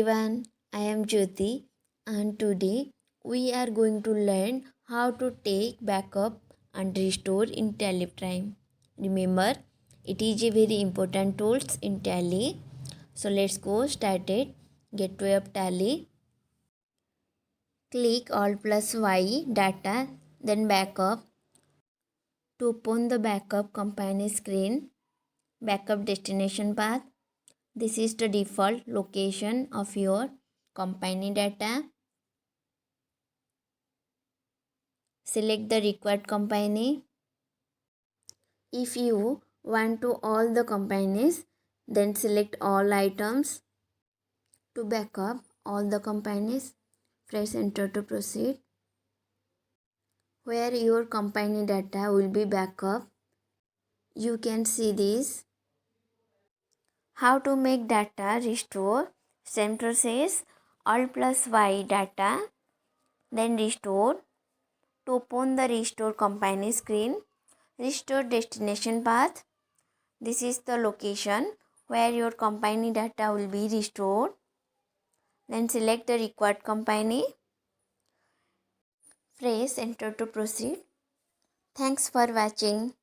everyone, I am Jyoti and today we are going to learn how to take backup and restore in tallyprime. Remember, it is a very important tools in tally. So let's go started. Get to your tally. Click Alt plus Y data, then backup. To open the backup company screen, backup destination path. This is the default location of your company data. Select the required company. If you want to all the companies, then select all items. To backup all the companies, press enter to proceed. Where your company data will be backup, you can see this. How to make data restore. Same process. Alt plus Y data, then restore. To open the restore company screen, restore destination path. This is the location where your company data will be restored. Then select the required company. Press enter to proceed. Thanks for watching.